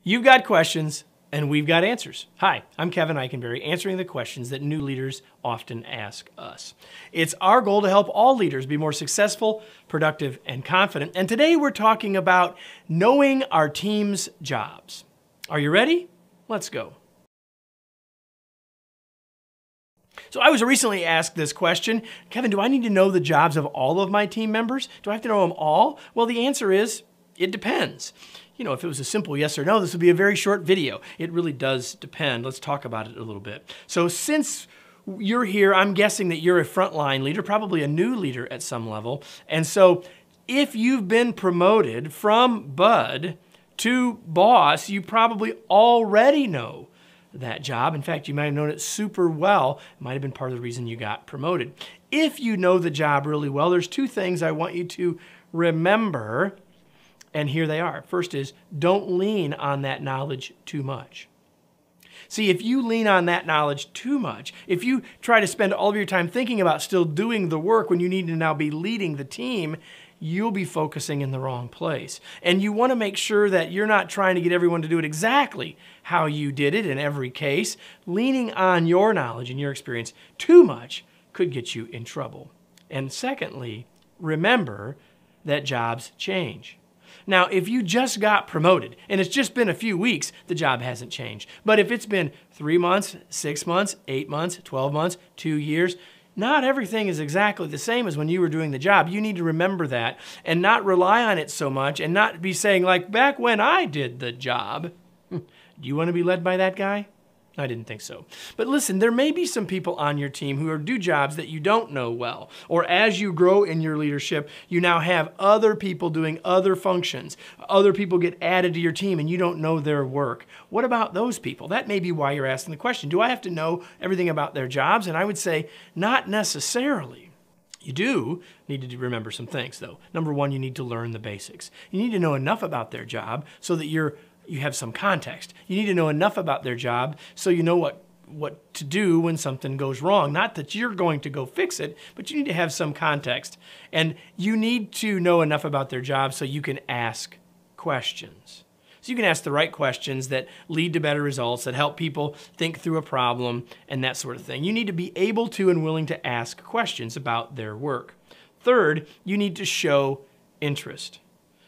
You've got questions, and we've got answers. Hi, I'm Kevin Eikenberry, answering the questions that new leaders often ask us. It's our goal to help all leaders be more successful, productive, and confident. And today we're talking about knowing our team's jobs. Are you ready? Let's go. So I was recently asked this question, Kevin, do I need to know the jobs of all of my team members? Do I have to know them all? Well, the answer is, it depends. You know, if it was a simple yes or no, this would be a very short video. It really does depend. Let's talk about it a little bit. So since you're here, I'm guessing that you're a frontline leader, probably a new leader at some level. And so if you've been promoted from bud to boss, you probably already know that job. In fact, you might have known it super well. It might have been part of the reason you got promoted. If you know the job really well, there's two things I want you to remember. And here they are. First is, don't lean on that knowledge too much. See, if you lean on that knowledge too much, if you try to spend all of your time thinking about still doing the work when you need to now be leading the team, you'll be focusing in the wrong place. And you want to make sure that you're not trying to get everyone to do it exactly how you did it in every case. Leaning on your knowledge and your experience too much could get you in trouble. And secondly, remember that jobs change. Now, if you just got promoted and it's just been a few weeks, the job hasn't changed. But if it's been 3 months, 6 months, 8 months, 12 months, 2 years, not everything is exactly the same as when you were doing the job. You need to remember that and not rely on it so much and not be saying, like, back when I did the job. Do you want to be led by that guy? I didn't think so. But listen, there may be some people on your team who do jobs that you don't know well. Or as you grow in your leadership, you now have other people doing other functions. Other people get added to your team and you don't know their work. What about those people? That may be why you're asking the question. Do I have to know everything about their jobs? And I would say, not necessarily. You do need to remember some things, though. Number one, you need to learn the basics. You need to know enough about their job so that you have some context. You need to know enough about their job so you know what to do when something goes wrong. Not that you're going to go fix it, but you need to have some context. And you need to know enough about their job so you can ask questions. So you can ask the right questions that lead to better results, that help people think through a problem and that sort of thing. You need to be able to and willing to ask questions about their work. Third, you need to show interest.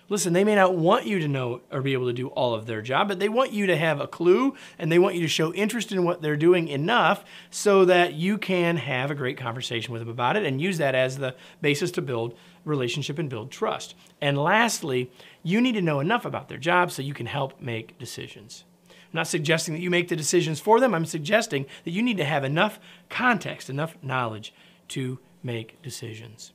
Listen, they may not want you to know or be able to do all of their job, but they want you to have a clue and they want you to show interest in what they're doing enough so that you can have a great conversation with them about it and use that as the basis to build relationship and build trust. And lastly, you need to know enough about their job so you can help make decisions. I'm not suggesting that you make the decisions for them. I'm suggesting that you need to have enough context, enough knowledge to make decisions.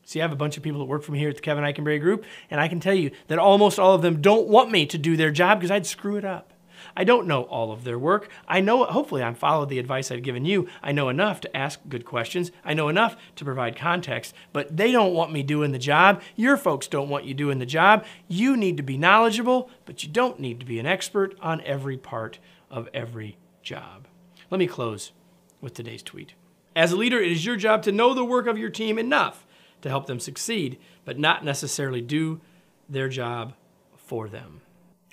See, I have a bunch of people that work for me here at the Kevin Eikenberry Group, and I can tell you that almost all of them don't want me to do their job because I'd screw it up. I don't know all of their work. I know, hopefully I followed the advice I've given you. I know enough to ask good questions. I know enough to provide context, but they don't want me doing the job. Your folks don't want you doing the job. You need to be knowledgeable, but you don't need to be an expert on every part of every job. Let me close with today's tweet. As a leader, it is your job to know the work of your team enough to help them succeed, but not necessarily do their job for them.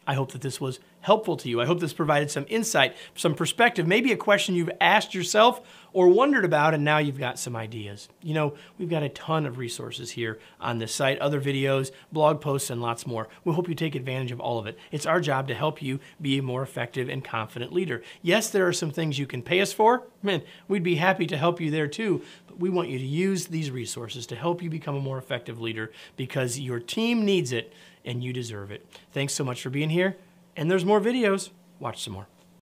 I hope that this was helpful to you. I hope this provided some insight, some perspective, maybe a question you've asked yourself or wondered about, and now you've got some ideas. You know, we've got a ton of resources here on this site, other videos, blog posts, and lots more. We hope you take advantage of all of it. It's our job to help you be a more effective and confident leader. Yes, there are some things you can pay us for. Man, we'd be happy to help you there too, but we want you to use these resources to help you become a more effective leader because your team needs it and you deserve it. Thanks so much for being here, and there's more videos. Watch some more.